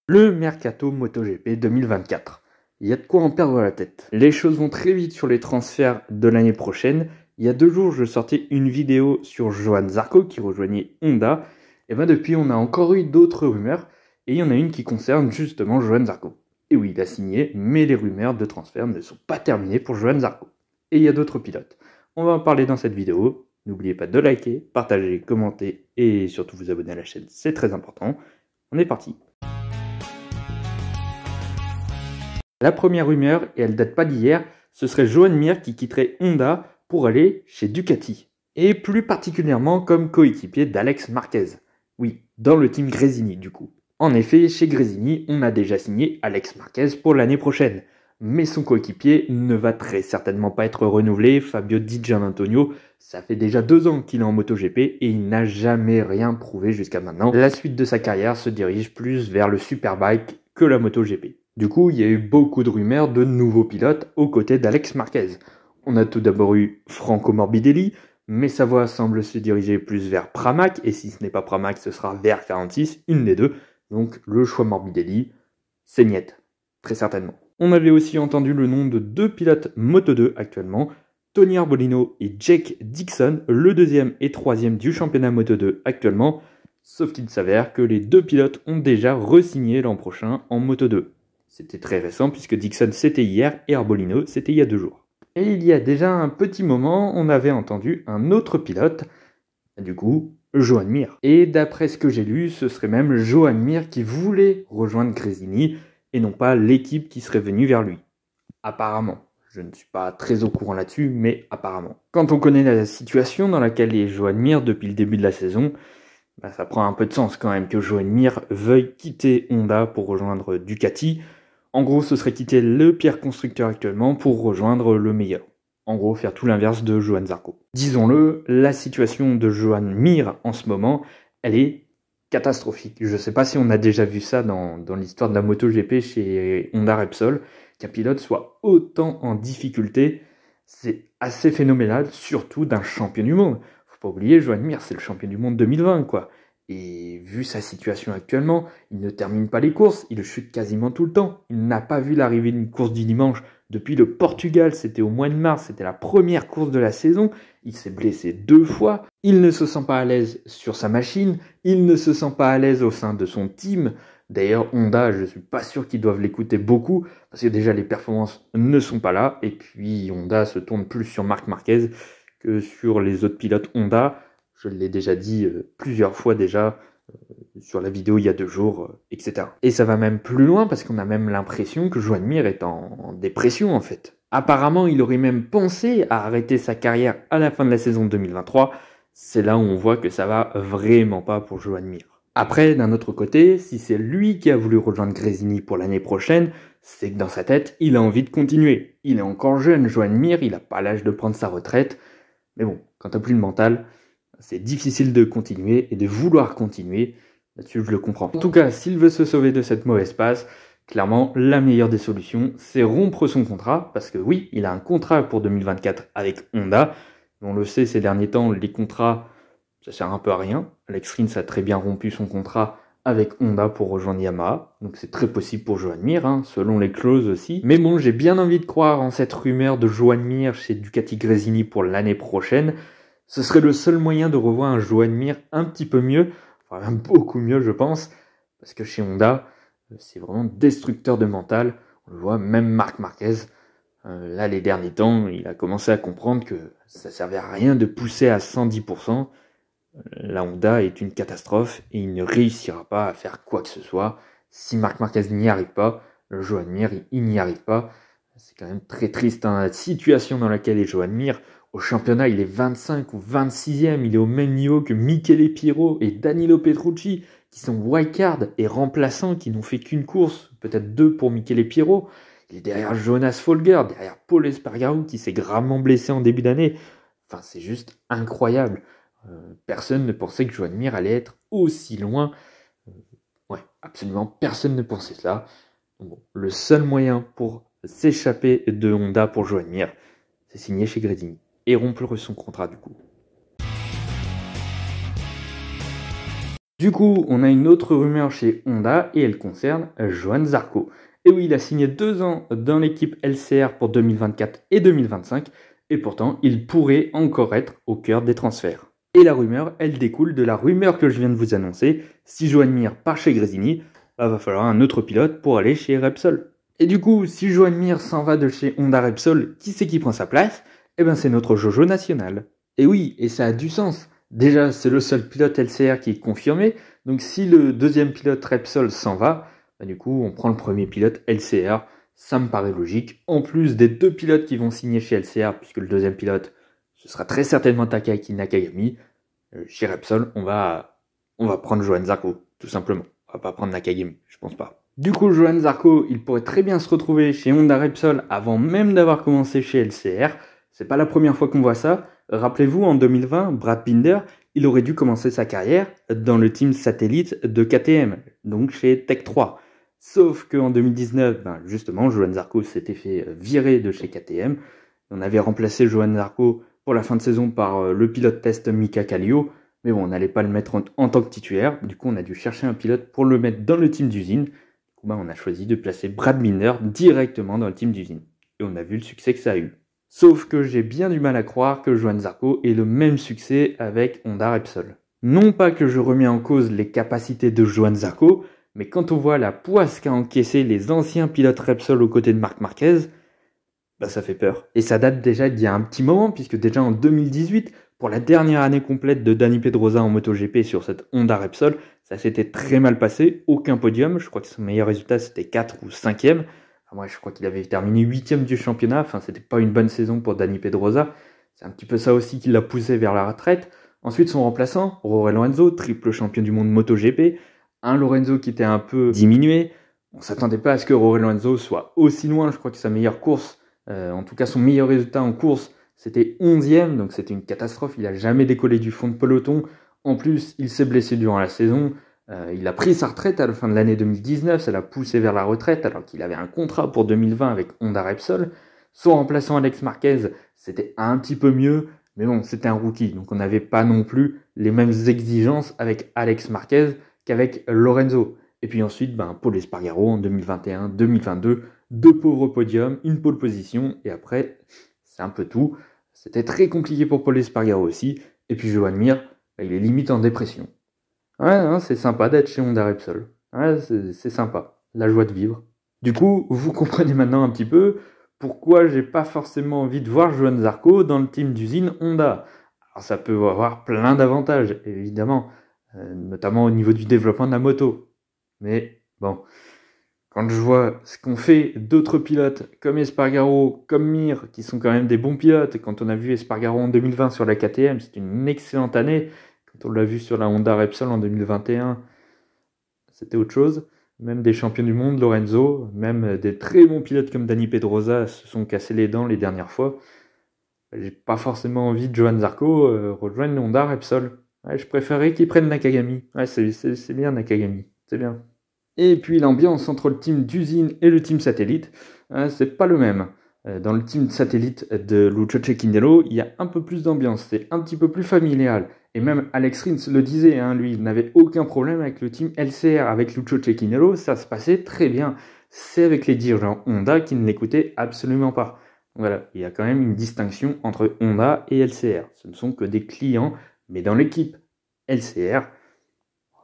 Le mercato MotoGP 2024. Il y a de quoi en perdre la tête. Les choses vont très vite sur les transferts de l'année prochaine. Il y a 2 jours, je sortais une vidéo sur Johann Zarco qui rejoignait Honda. Et bien depuis, on a encore eu d'autres rumeurs. Et il y en a une qui concerne justement Johann Zarco. Et oui, il a signé, mais les rumeurs de transfert ne sont pas terminées pour Johann Zarco. Et il y a d'autres pilotes. On va en parler dans cette vidéo. N'oubliez pas de liker, partager, commenter et surtout vous abonner à la chaîne, c'est très important. On est parti. La première rumeur, et elle date pas d'hier, ce serait Joan Mir qui quitterait Honda pour aller chez Ducati. Et plus particulièrement comme coéquipier d'Alex Marquez. Oui, dans le team Gresini du coup. En effet, chez Gresini, on a déjà signé Alex Marquez pour l'année prochaine. Mais son coéquipier ne va très certainement pas être renouvelé, Fabio Di Giannantonio. Ça fait déjà 2 ans qu'il est en MotoGP et il n'a jamais rien prouvé jusqu'à maintenant. La suite de sa carrière se dirige plus vers le Superbike que la MotoGP. Du coup, il y a eu beaucoup de rumeurs de nouveaux pilotes aux côtés d'Alex Marquez. On a tout d'abord eu Franco Morbidelli, mais sa voie semble se diriger plus vers Pramac, et si ce n'est pas Pramac, ce sera vers 46, une des deux. Donc le choix Morbidelli, c'est niet, très certainement. On avait aussi entendu le nom de 2 pilotes Moto2 actuellement, Tony Arbolino et Jake Dixon, le 2e et 3e du championnat Moto2 actuellement, sauf qu'il s'avère que les 2 pilotes ont déjà re-signé l'an prochain en Moto2. C'était très récent puisque Dixon c'était hier et Arbolino c'était il y a 2 jours. Et il y a déjà un petit moment, on avait entendu un autre pilote, du coup, Joan Mir. Et d'après ce que j'ai lu, ce serait même Joan Mir qui voulait rejoindre Gresini et non pas l'équipe qui serait venue vers lui. Apparemment. Je ne suis pas très au courant là-dessus, mais apparemment. Quand on connaît la situation dans laquelle est Joan Mir depuis le début de la saison, ça prend un peu de sens quand même que Joan Mir veuille quitter Honda pour rejoindre Ducati. En gros, ce serait quitter le pire constructeur actuellement pour rejoindre le meilleur. En gros, faire tout l'inverse de Johann Zarco. Disons-le, la situation de Joan Mir en ce moment, elle est catastrophique. Je ne sais pas si on a déjà vu ça dans l'histoire de la MotoGP chez Honda Repsol, qu'un pilote soit autant en difficulté. C'est assez phénoménal, surtout d'un champion du monde. Faut pas oublier, Joan Mir, c'est le champion du monde 2020, quoi. Et vu sa situation actuellement, il ne termine pas les courses, il chute quasiment tout le temps. Il n'a pas vu l'arrivée d'une course du dimanche depuis le Portugal, c'était au mois de mars, c'était la première course de la saison. Il s'est blessé 2 fois, il ne se sent pas à l'aise sur sa machine, il ne se sent pas à l'aise au sein de son team. D'ailleurs, Honda, je ne suis pas sûr qu'ils doivent l'écouter beaucoup, parce que déjà les performances ne sont pas là, et puis Honda se tourne plus sur Marc Marquez que sur les autres pilotes Honda. Je l'ai déjà dit plusieurs fois déjà sur la vidéo il y a 2 jours, etc. Et ça va même plus loin parce qu'on a même l'impression que Joan Mir est en dépression en fait. Apparemment, il aurait même pensé à arrêter sa carrière à la fin de la saison 2023. C'est là où on voit que ça va vraiment pas pour Joan Mir. Après, d'un autre côté, si c'est lui qui a voulu rejoindre Gresini pour l'année prochaine, c'est que dans sa tête, il a envie de continuer. Il est encore jeune, Joan Mir, il n'a pas l'âge de prendre sa retraite. Mais bon, quand t'as plus le mental, c'est difficile de continuer et de vouloir continuer. Là-dessus, je le comprends. En tout cas, s'il veut se sauver de cette mauvaise passe, clairement, la meilleure des solutions, c'est rompre son contrat. Parce que oui, il a un contrat pour 2024 avec Honda. On le sait, ces derniers temps, les contrats, ça sert un peu à rien. Alex Rins a très bien rompu son contrat avec Honda pour rejoindre Yamaha. Donc c'est très possible pour Joan Mir, selon les clauses aussi. Mais bon, j'ai bien envie de croire en cette rumeur de Joan Mir chez Ducati Gresini pour l'année prochaine. Ce serait le seul moyen de revoir un Joan Mir un petit peu mieux, enfin beaucoup mieux je pense, parce que chez Honda, c'est vraiment destructeur de mental. On le voit, même Marc Marquez, là les derniers temps, il a commencé à comprendre que ça servait à rien de pousser à 110%. La Honda est une catastrophe et il ne réussira pas à faire quoi que ce soit. Si Marc Marquez n'y arrive pas, le Joan Mir, il n'y arrive pas. C'est quand même très triste la situation dans laquelle est Joan Mir. Au championnat, il est 25 ou 26e, il est au même niveau que Michele Pirro et Danilo Petrucci, qui sont wildcard et remplaçants, qui n'ont fait qu'une course, peut-être 2 pour Michele Pirro. Il est derrière Jonas Folger, derrière Pol Espargaro, qui s'est gravement blessé en début d'année. Enfin, c'est juste incroyable. Personne ne pensait que Joan Mir allait être aussi loin. Ouais, absolument personne ne pensait ça. Bon, le seul moyen pour s'échapper de Honda pour Joan Mir, c'est signer chez Gresini et rompre son contrat du coup. Du coup, on a une autre rumeur chez Honda et elle concerne Johann Zarco. Et oui, il a signé 2 ans dans l'équipe LCR pour 2024 et 2025 et pourtant, il pourrait encore être au cœur des transferts. Et la rumeur, elle découle de la rumeur que je viens de vous annoncer. Si Joan Mir part chez Gresini, va falloir un autre pilote pour aller chez Repsol. Et du coup, si Joan Mir s'en va de chez Honda Repsol, qui c'est qui prend sa place? Eh ben c'est notre Jojo national. Et oui, et ça a du sens. Déjà, c'est le seul pilote LCR qui est confirmé. Donc si le deuxième pilote Repsol s'en va, bah, du coup, on prend le premier pilote LCR. Ça me paraît logique. En plus des 2 pilotes qui vont signer chez LCR, puisque le deuxième pilote, ce sera très certainement Takaki Nakagami. Chez Repsol, on va prendre Johann Zarco, tout simplement. On va pas prendre Nakagami, je pense pas. Du coup, Johann Zarco, il pourrait très bien se retrouver chez Honda Repsol avant même d'avoir commencé chez LCR. C'est pas la première fois qu'on voit ça. Rappelez-vous, en 2020, Brad Binder, il aurait dû commencer sa carrière dans le team satellite de KTM, donc chez Tech 3. Sauf qu'en 2019, justement, Johann Zarco s'était fait virer de chez KTM. On avait remplacé Johann Zarco pour la fin de saison par le pilote test Mika Kallio. Mais bon, on n'allait pas le mettre en tant que titulaire. Du coup, on a dû chercher un pilote pour le mettre dans le team d'usine. Du coup, on a choisi de placer Brad Binder directement dans le team d'usine. Et on a vu le succès que ça a eu. Sauf que j'ai bien du mal à croire que Johann Zarco ait le même succès avec Honda Repsol. Non pas que je remets en cause les capacités de Johann Zarco, mais quand on voit la poisse qu'a encaissé les anciens pilotes Repsol aux côtés de Marc Marquez, ça fait peur. Et ça date déjà d'il y a un petit moment, puisque déjà en 2018, pour la dernière année complète de Dani Pedrosa en MotoGP sur cette Honda Repsol, ça s'était très mal passé, aucun podium, je crois que son meilleur résultat c'était 4 ou 5e. Enfin, moi je crois qu'il avait terminé 8e du championnat, enfin c'était pas une bonne saison pour Dani Pedrosa, c'est un petit peu ça aussi qui l'a poussé vers la retraite. Ensuite son remplaçant, Jorge Lorenzo, triple champion du monde MotoGP, un Lorenzo qui était un peu diminué, on s'attendait pas à ce que Jorge Lorenzo soit aussi loin, je crois que sa meilleure course, en tout cas son meilleur résultat en course, c'était 11e, donc c'était une catastrophe, il n'a jamais décollé du fond de peloton. En plus, il s'est blessé durant la saison, il a pris sa retraite à la fin de l'année 2019, ça l'a poussé vers la retraite alors qu'il avait un contrat pour 2020 avec Honda Repsol. Son remplaçant Alex Marquez, c'était un petit peu mieux, mais bon, c'était un rookie, donc on n'avait pas non plus les mêmes exigences avec Alex Marquez qu'avec Lorenzo. Et puis ensuite, Pol Espargaro en 2021-2022, 2 pauvres podiums, une pole position, et après, c'est un peu tout. C'était très compliqué pour Pol Espargaro aussi. Et puis Joan Mir, il est limite en dépression. Ouais, c'est sympa d'être chez Honda Repsol. Ouais, c'est sympa, la joie de vivre. Du coup, vous comprenez maintenant un petit peu pourquoi j'ai pas forcément envie de voir Johann Zarco dans le team d'usine Honda. Alors ça peut avoir plein d'avantages, évidemment, notamment au niveau du développement de la moto. Mais bon, quand je vois ce qu'ont fait d'autres pilotes comme Espargaro, comme Mir, qui sont quand même des bons pilotes, et quand on a vu Espargaro en 2020 sur la KTM, c'était une excellente année. Quand on l'a vu sur la Honda Repsol en 2021, c'était autre chose. Même des champions du monde, Lorenzo, même des très bons pilotes comme Dani Pedrosa se sont cassés les dents les dernières fois. J'ai pas forcément envie de Johann Zarco rejoindre Honda Repsol. Ouais, je préférais qu'il prenne Nakagami. Ouais, c'est bien Nakagami, c'est bien. Et puis l'ambiance entre le team d'usine et le team satellite, c'est pas le même. Dans le team satellite de Lucio Cecchinello, il y a un peu plus d'ambiance, c'est un petit peu plus familial. Et même Alex Rins le disait, lui, il n'avait aucun problème avec le team LCR, avec Lucio Cecchinello, ça se passait très bien. C'est avec les dirigeants Honda qui ne l'écoutaient absolument pas. Voilà, il y a quand même une distinction entre Honda et LCR. Ce ne sont que des clients, mais dans l'équipe LCR,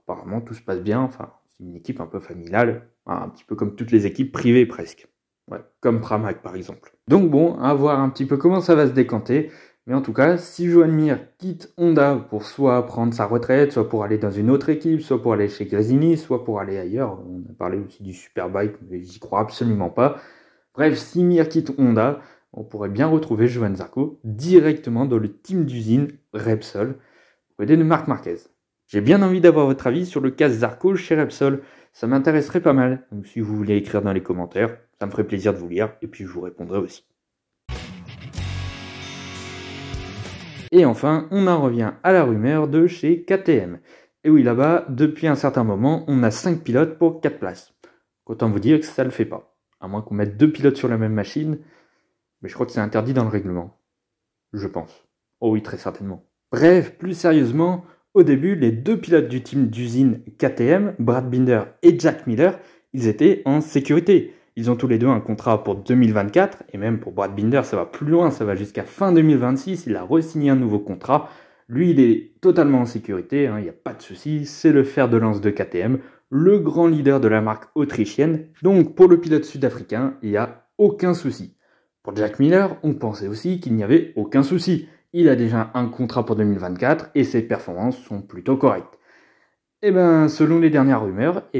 apparemment tout se passe bien, enfin, c'est une équipe un peu familiale, un petit peu comme toutes les équipes privées presque. Ouais, comme Pramac par exemple. Donc bon, à voir un petit peu comment ça va se décanter. Mais en tout cas, si Joan Mir quitte Honda pour soit prendre sa retraite, soit pour aller dans une autre équipe, soit pour aller chez Gresini, soit pour aller ailleurs, on a parlé aussi du Superbike, mais j'y crois absolument pas. Bref, si Mir quitte Honda, on pourrait bien retrouver Johann Zarco directement dans le team d'usine Repsol, côté de Marc Marquez. J'ai bien envie d'avoir votre avis sur le cas Zarco chez Repsol, ça m'intéresserait pas mal. Donc si vous voulez écrire dans les commentaires, ça me ferait plaisir de vous lire, et puis je vous répondrai aussi. Et enfin, on en revient à la rumeur de chez KTM. Et oui, là-bas, depuis un certain moment, on a 5 pilotes pour 4 places. Autant vous dire que ça le fait pas. À moins qu'on mette 2 pilotes sur la même machine, mais je crois que c'est interdit dans le règlement. Je pense. Oh oui, très certainement. Bref, plus sérieusement, Au début, les deux pilotes du team d'usine KTM, Brad Binder et Jack Miller, ils étaient en sécurité. Ils ont tous les deux un contrat pour 2024, et même pour Brad Binder, ça va plus loin, ça va jusqu'à fin 2026, il a re-signé un nouveau contrat. Lui, il est totalement en sécurité, il n'y a pas de souci, c'est le fer de lance de KTM, le grand leader de la marque autrichienne. Donc pour le pilote sud-africain, il n'y a aucun souci. Pour Jack Miller, on pensait aussi qu'il n'y avait aucun souci. Il a déjà un contrat pour 2024 et ses performances sont plutôt correctes. Eh bien, selon les dernières rumeurs,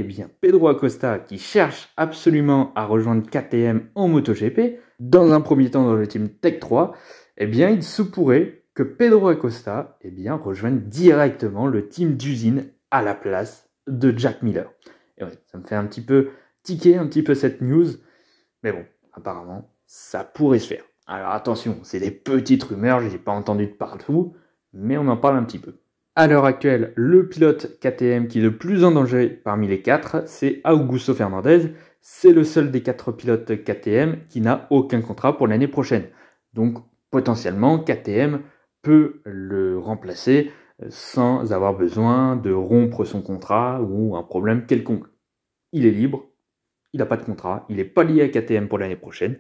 Pedro Acosta, qui cherche absolument à rejoindre KTM en MotoGP, dans un premier temps dans le team Tech 3, il se pourrait que Pedro Acosta rejoigne directement le team d'usine à la place de Jack Miller. Et ouais, ça me fait un petit peu tiquer un petit peu cette news, mais bon, apparemment, ça pourrait se faire. Alors attention, c'est des petites rumeurs, je n'ai pas entendu de partout, mais on en parle un petit peu. À l'heure actuelle, le pilote KTM qui est le plus en danger parmi les quatre, c'est Augusto Fernandez. C'est le seul des 4 pilotes KTM qui n'a aucun contrat pour l'année prochaine. Donc potentiellement, KTM peut le remplacer sans avoir besoin de rompre son contrat ou un problème quelconque. Il est libre, il n'a pas de contrat, il n'est pas lié à KTM pour l'année prochaine.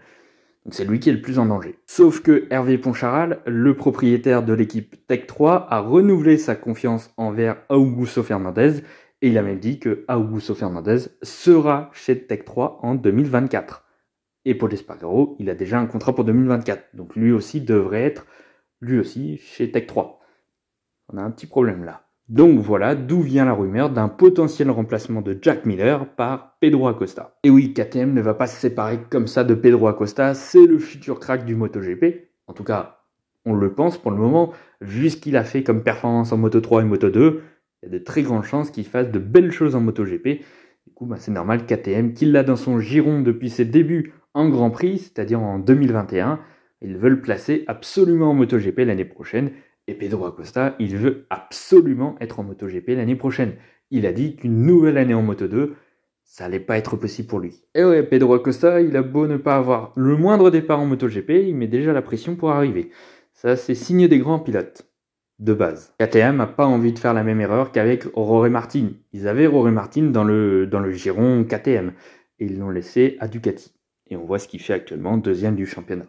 Donc c'est lui qui est le plus en danger. Sauf que Hervé Poncharal, le propriétaire de l'équipe Tech 3, a renouvelé sa confiance envers Augusto Fernandez et il a même dit que Augusto Fernandez sera chez Tech 3 en 2024. Et Pol Espargaro, il a déjà un contrat pour 2024. Donc lui aussi devrait être chez Tech 3. On a un petit problème là. Donc voilà d'où vient la rumeur d'un potentiel remplacement de Jack Miller par Pedro Acosta. Et oui, KTM ne va pas se séparer comme ça de Pedro Acosta, c'est le futur crack du MotoGP. En tout cas, on le pense pour le moment, vu ce qu'il a fait comme performance en Moto 3 et Moto 2, il y a de très grandes chances qu'il fasse de belles choses en MotoGP. Du coup, c'est normal, KTM, qu'il l'a dans son giron depuis ses débuts en Grand Prix, c'est-à-dire en 2021, ils veulent placer absolument en MotoGP l'année prochaine. Et Pedro Acosta, il veut absolument être en MotoGP l'année prochaine. Il a dit qu'une nouvelle année en Moto 2, ça allait pas être possible pour lui. Et ouais, Pedro Acosta, il a beau ne pas avoir le moindre départ en MotoGP, il met déjà la pression pour arriver. Ça, c'est signe des grands pilotes, de base. KTM n'a pas envie de faire la même erreur qu'avec Jorge Martin. Ils avaient Jorge Martin dans le giron KTM, et ils l'ont laissé à Ducati. Et on voit ce qu'il fait actuellement, deuxième du championnat.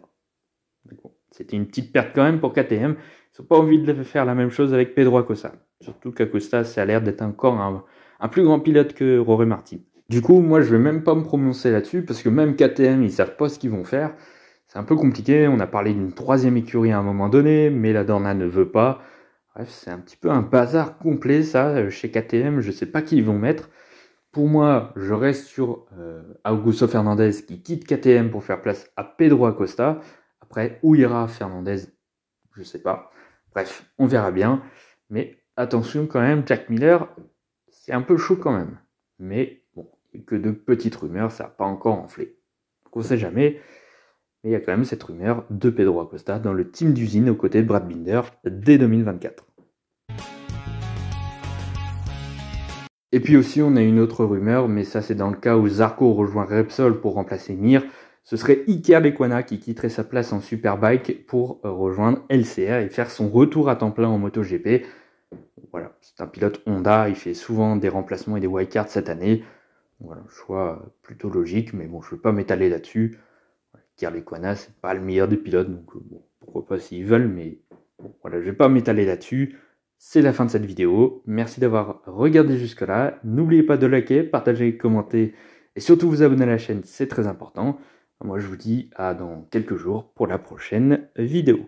Bon, c'était une petite perte quand même pour KTM. Ils n'ont pas envie de faire la même chose avec Pedro Acosta. Surtout qu'Acosta, ça a l'air d'être encore un plus grand pilote que Jorge Martin. Du coup, moi, je ne vais même pas me prononcer là-dessus, parce que même KTM, ils ne savent pas ce qu'ils vont faire. C'est un peu compliqué. On a parlé d'une 3e écurie à un moment donné, mais la Dorna ne veut pas. Bref, c'est un petit peu un bazar complet, ça, chez KTM. Je ne sais pas qui ils vont mettre. Pour moi, je reste sur Augusto Fernandez qui quitte KTM pour faire place à Pedro Acosta. Après, où ira Fernandez, je ne sais pas. Bref, on verra bien. Mais attention quand même, Jack Miller, c'est un peu chaud quand même. Mais bon, il n'y a que de petites rumeurs, ça n'a pas encore enflé. Donc on ne sait jamais. Mais il y a quand même cette rumeur de Pedro Acosta dans le team d'usine aux côtés de Brad Binder dès 2024. Et puis aussi, on a une autre rumeur, mais ça c'est dans le cas où Zarco rejoint Repsol pour remplacer Mir. Ce serait Iker Lecuona qui quitterait sa place en Superbike pour rejoindre LCR et faire son retour à temps plein en MotoGP. Voilà, c'est un pilote Honda, il fait souvent des remplacements et des wildcards cette année. Voilà, choix plutôt logique, mais bon, je ne vais pas m'étaler là-dessus. Iker Lecuona, c'est pas le meilleur des pilotes, donc bon, pourquoi pas s'ils veulent, mais bon, voilà, je ne vais pas m'étaler là-dessus. C'est la fin de cette vidéo. Merci d'avoir regardé jusque-là. N'oubliez pas de liker, partager, commenter et surtout vous abonner à la chaîne, c'est très important. Moi, je vous dis à dans quelques jours pour la prochaine vidéo.